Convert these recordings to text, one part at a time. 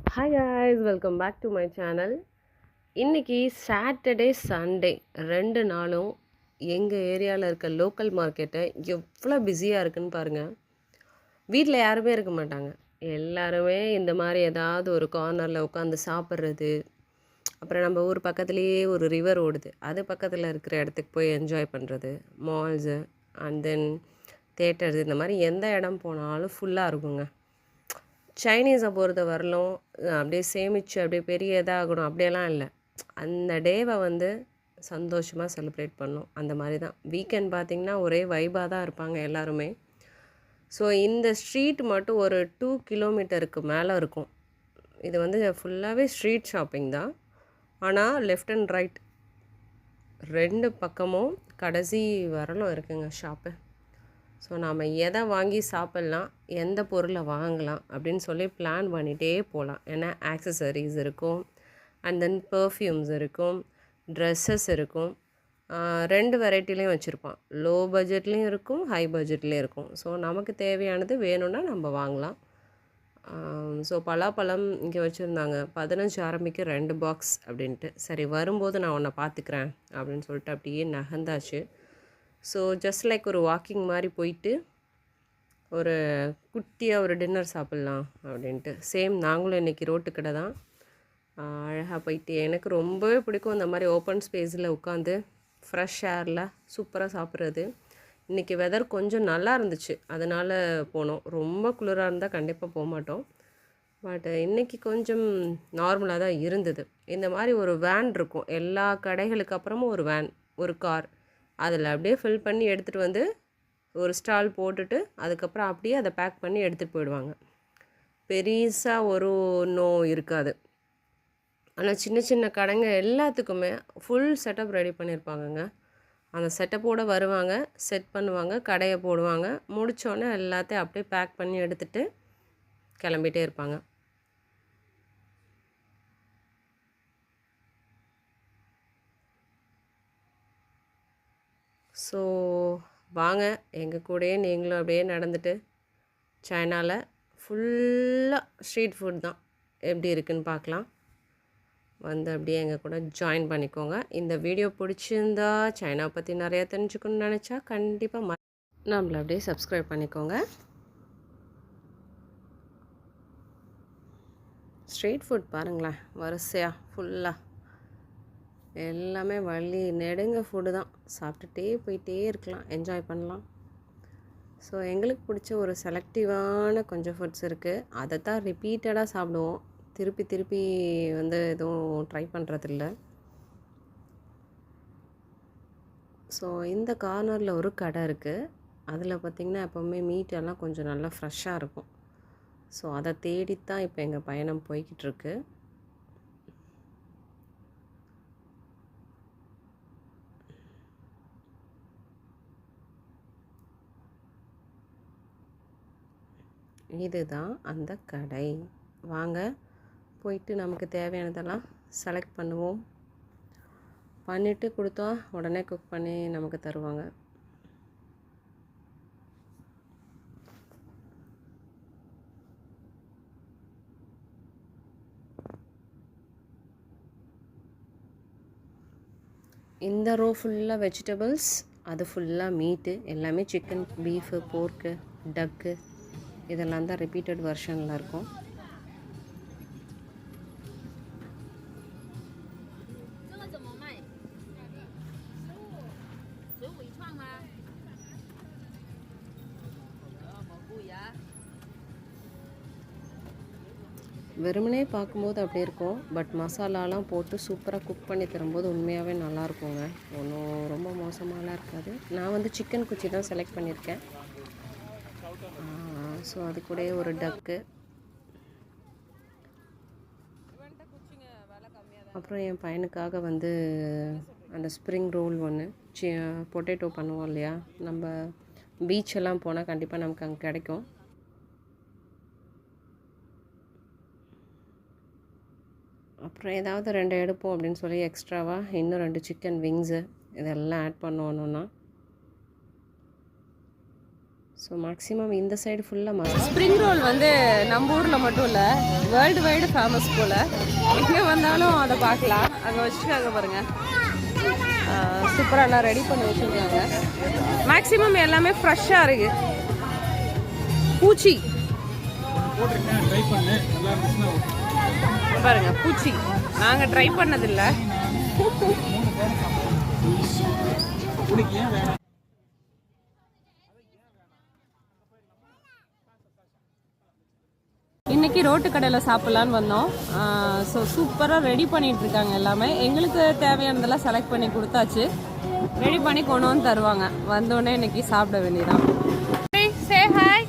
Hi guys, welcome back to my channel. இன்றைக்கி Saturday Sunday 2 நாளும் எங்கள் ஏரியாவில் இருக்க லோக்கல் மார்க்கெட்டை எவ்வளோ பிஸியாக இருக்குன்னு பாருங்கள். வீட்டில் யாருமே இருக்க மாட்டாங்க. எல்லாருமே இந்த மாதிரி ஏதாவது ஒரு கார்னரில் உட்காந்து சாப்பிட்றது. அப்புறம் நம்ம ஊர் பக்கத்துலேயே ஒரு ரிவர் ஓடுது, அது பக்கத்தில் இருக்கிற இடத்துக்கு போய் என்ஜாய் பண்ணுறது. மால்ஸு அண்ட் தென் தேட்டர்ஸ், இந்த மாதிரி எந்த இடம் போனாலும் ஃபுல்லாக இருக்குங்க. சைனீஸை பொறுத்த வரலும் அப்படியே சேமித்து அப்படியே பெரிய இதாகணும் அப்படியெல்லாம் இல்லை. அந்த டேவை வந்து சந்தோஷமாக செலிப்ரேட் பண்ணணும். அந்த மாதிரி தான் வீக்கெண்ட் பார்த்திங்கன்னா ஒரே வைபாக தான் இருப்பாங்க எல்லாருமே. ஸோ இந்த ஸ்ட்ரீட் மட்டும் ஒரு 2 கிலோமீட்டருக்கு மேலே இருக்கும். இது வந்து ஃபுல்லாகவே ஸ்ட்ரீட் ஷாப்பிங் தான். ஆனால் லெஃப்ட் அண்ட் ரைட் 2 பக்கமும் கடைசி வரலும் இருக்குங்க ஷாப்பு. ஸோ நாம் எதை வாங்கி சாப்பிட்லாம், எந்த பொருளை வாங்கலாம் அப்படின்னு சொல்லி பிளான் பண்ணிகிட்டே போகலாம். ஏன்னா ஆக்சசரிஸ் இருக்கும், அண்ட் தென் பர்ஃப்யூம்ஸ் இருக்கும், ட்ரெஸ்ஸஸ் இருக்கும். 2 வெரைட்டிலையும் வச்சுருப்பான். லோ பட்ஜெட்லேயும் இருக்கும், ஹை பட்ஜெட்லேயும் இருக்கும். ஸோ நமக்கு தேவையானது வேணும்னா நம்ம வாங்கலாம். ஸோ பலாப்பழம் இங்கே வச்சுருந்தாங்க. 15 ஆரம்பிக்க 2 பாக்ஸ் அப்படின்ட்டு. சரி, வரும்போது நான் உன்னை பார்த்துக்கிறேன் அப்படின்னு சொல்லிட்டு அப்படியே நகர்ந்தாச்சு. ஸோ ஜஸ்ட் லைக் ஒரு வாக்கிங் மாதிரி போயிட்டு ஒரு குட்டியாக ஒரு டின்னர் சாப்பிட்லாம் அப்படின்ட்டு. சேம் நாங்களும் இன்றைக்கி ரோட்டு கடை தான். அழகாக போயிட்டு எனக்கு ரொம்பவே பிடிக்கும் இந்த மாதிரி ஓப்பன் ஸ்பேஸில் உட்காந்து ஃப்ரெஷ் ஏரில் சூப்பராக சாப்பிட்றது. இன்றைக்கி வெதர் கொஞ்சம் நல்லா இருந்துச்சு, அதனால் போனோம். ரொம்ப குளிராக இருந்தால் கண்டிப்பாக போக மாட்டோம். பட் இன்றைக்கி கொஞ்சம் நார்மலாக தான் இருந்தது. இந்த மாதிரி ஒரு வேன் இருக்கும், எல்லா கடைகளுக்கு அப்புறமும் ஒரு வேன், ஒரு கார், அதில் அப்படியே ஃபில் பண்ணி எடுத்துகிட்டு வந்து ஒரு ஸ்டால் போட்டுட்டு அதுக்கப்புறம் அப்படியே அதை பேக் பண்ணி எடுத்துகிட்டு போயிடுவாங்க. பெருசாக ஒரு ஒன்றும் இருக்காது. ஆனால் சின்ன சின்ன கடைங்க எல்லாத்துக்குமே ஃபுல் செட்டப் ரெடி பண்ணியிருப்பாங்கங்க. அந்த செட்டப்போடு வருவாங்க, செட் பண்ணுவாங்க, கடையை போடுவாங்க. முடித்தோடனே எல்லாத்தையும் அப்படியே பேக் பண்ணி எடுத்துகிட்டு கிளம்பிட்டே இருப்பாங்க. ஸோ வாங்க எங்கள் கூடயே நீங்களும் அப்படியே நடந்துட்டு சைனாவில் ஃபுல்லாக ஸ்ட்ரீட் ஃபுட் தான் எப்படி இருக்குதுன்னு பார்க்கலாம். வந்து அப்படியே எங்கள் கூட ஜாயின் பண்ணிக்கோங்க. இந்த வீடியோ பிடிச்சிருந்தா, சைனா பற்றி நிறையா தெரிஞ்சுக்கணுன்னு நினச்சா கண்டிப்பாக நம்மளை அப்படியே சப்ஸ்கிரைப் பண்ணிக்கோங்க. ஸ்ட்ரீட் ஃபுட் பாருங்களேன், வரிசையாக ஃபுல்லாக எல்லாமே வழி நெடுங்க ஃபுட்டு தான். சாப்பிட்டுட்டே போயிட்டே இருக்கலாம், என்ஜாய் பண்ணலாம். ஸோ எங்களுக்கு பிடிச்ச ஒரு செலக்டிவான கொஞ்சம் ஃபுட்ஸ் இருக்குது. அதை தான் ரிப்பீட்டடாக சாப்பிடுவோம். திருப்பி திருப்பி வந்து எதுவும் ட்ரை பண்ணுறதில்ல. ஸோ இந்த கார்னரில் ஒரு கடை இருக்குது. அதில் பார்த்திங்கன்னா எப்போவுமே மீட் எல்லாம் கொஞ்சம் நல்லா ஃப்ரெஷ்ஷாக இருக்கும். ஸோ அதை தேடித்தான் இப்போ எங்கள் பயணம் போய்கிட்டுருக்கு. இதுதான் அந்த கடை. வாங்க போயிட்டு நமக்கு தேவையானதெல்லாம் செலக்ட் பண்ணுவோம். பண்ணிவிட்டு கொடுத்தா உடனே குக் பண்ணி நமக்கு தருவாங்க. இந்த ரோ ஃபுல்லாக வெஜிடபிள்ஸ், அது ஃபுல்லாக மீட்டு. எல்லாமே சிக்கன், பீஃபு, போர்க்கு, டக்கு, இதெல்லாம் தான் ரிப்பீட்டட் வெர்ஷனில் இருக்கும். வெறுமனே பார்க்கும்போது அப்படி இருக்கும், பட் மசாலாலாம் போட்டு சூப்பராக குக் பண்ணி தரும்போது உண்மையாகவே நல்லாயிருக்குங்க. ஒன்றும் ரொம்ப மோசமாலாம் இருக்காது. நான் வந்து சிக்கன் குச்சி தான் செலக்ட் பண்ணியிருக்கேன். ஸோ அது கூட ஒரு டக்கு, அப்புறம் என் பையனுக்காக வந்து அந்த ஸ்ப்ரிங் ரோல் ஒன்று, பொட்டேட்டோ பண்ணுவோம் இல்லையா, நம்ம பீச்செல்லாம் போனால் கண்டிப்பாக நமக்கு அங்கே கிடைக்கும். அப்புறம் ஏதாவது 2 எடுப்போம் அப்படின்னு சொல்லி எக்ஸ்ட்ராவாக இன்னும் 2 சிக்கன் விங்ஸு இதெல்லாம் ஆட் பண்ணணுன்னா. ஸோ மேக்ஸிமம் இந்த சைடு ஃபுல்லாக ஸ்ப்ரிங் ரோல் வந்து நம்ம ஊரில் மட்டும் இல்லை, வேர்ல்டு வைடு ஃபேமஸ் போல். எங்கே வந்தாலும் அதை பார்க்கலாம். அங்கே வச்சுருக்காங்க பாருங்கள், சூப்பராக எல்லாம் ரெடி பண்ணி வச்சுருக்காங்க. மேக்ஸிமம் எல்லாமே ஃப்ரெஷ்ஷாக இருக்குது. பூச்சி பாருங்க, பூச்சி நாங்கள் ட்ரை பண்ணதில்லை. இன்னைக்கு ரோட்டு கடையில் சாப்பிட்லான்னு வந்தோம். ஸோ சூப்பராக ரெடி பண்ணிட்டு இருக்காங்க எல்லாமே. எங்களுக்கு தேவையானதெல்லாம் செலக்ட் பண்ணி கொடுத்தாச்சு. ரெடி பண்ணி கொண்டு வந்து தருவாங்க. வந்தோடனே இன்னைக்கு சாப்பிட வேண்டியதான். Say hi.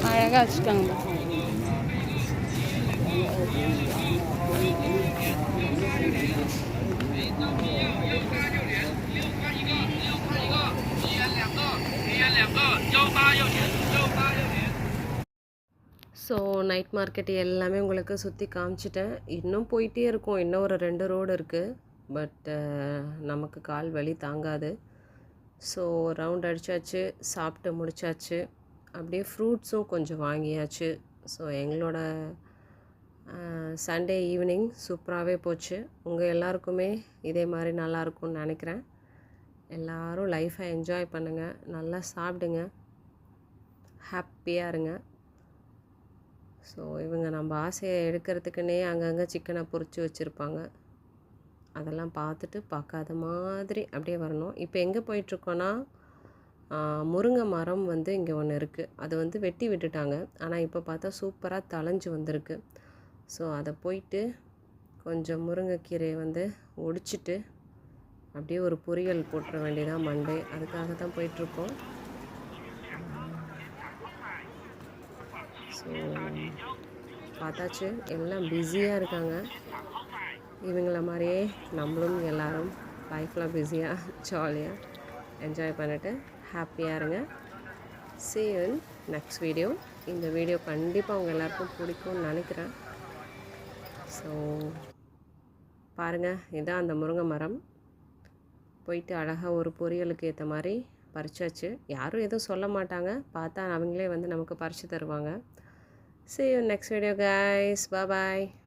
அழகாக வச்சுருக்காங்க. ஸோ நைட் மார்க்கெட் எல்லாமே உங்களுக்கு சுற்றி காமிச்சிட்டேன். இன்னும் போயிட்டே இருக்கும். இன்னும் ஒரு 2 ரோடு இருக்குது. பட் நமக்கு கால் வலி தாங்காது. ஸோ ரவுண்ட் அடித்தாச்சு, சாப்பிட்டு முடிச்சாச்சு. அப்படியே ஃப்ரூட்ஸும் கொஞ்சம் வாங்கியாச்சு. ஸோ எங்களோட சண்டே ஈவினிங் சூப்பராகவே போச்சு. உங்கள் எல்லாருக்குமே இதே மாதிரி நல்லாயிருக்கும்னு நினைக்கிறேன். எல்லோரும் லைஃப்பை என்ஜாய் பண்ணுங்கள், நல்லா சாப்பிடுங்க, ஹாப்பியாக இருங்க. ஸோ இவங்க நம்ம ஆசையை எடுக்கிறதுக்குன்னே அங்கங்கே சிக்கனை பொரிச்சு வச்சுருப்பாங்க. அதெல்லாம் பார்த்துட்டு பார்க்காத மாதிரி அப்படியே வரணும். இப்போ எங்கே போயிட்டுருக்கோன்னா, முருங்கை மரம் வந்து இங்கே ஒன்று இருக்குது. அது வந்து வெட்டி விட்டுட்டாங்க. ஆனால் இப்போ பார்த்தா சூப்பராக தழைஞ்சு வந்திருக்கு. ஸோ அதை போயிட்டு கொஞ்சம் முருங்கைக்கீரையை வந்து ஒடிச்சிட்டு அப்படியே ஒரு பொரியல் போட்டுற வேண்டியதான் மண்டே. அதுக்காக தான் போயிட்டுருக்கோம். ஸோ பார்த்தாச்சு, எல்லாம் பிஸியாக இருக்காங்க. இவங்கள மாதிரியே நம்மளும் எல்லோரும் லைஃப்பில் பிஸியாக ஜாலியாக என்ஜாய் பண்ணிவிட்டு ஹாப்பியாக இருங்க. See you in next video. இந்த வீடியோ கண்டிப்பாக உங்கள் எல்லாருக்கும் பிடிக்கும்னு நினைக்கிறேன். ஸோ பாருங்கள், இதுதான் அந்த முருங்கை மரம். போயிட்டு அழகாக ஒரு பொரியலுக்கு ஏற்ற மாதிரி பறிச்சாச்சு. யாரும் எதுவும் சொல்ல மாட்டாங்க, பார்த்தா அவங்களே வந்து நமக்கு பறித்து தருவாங்க. See you in next video guys. Bye bye.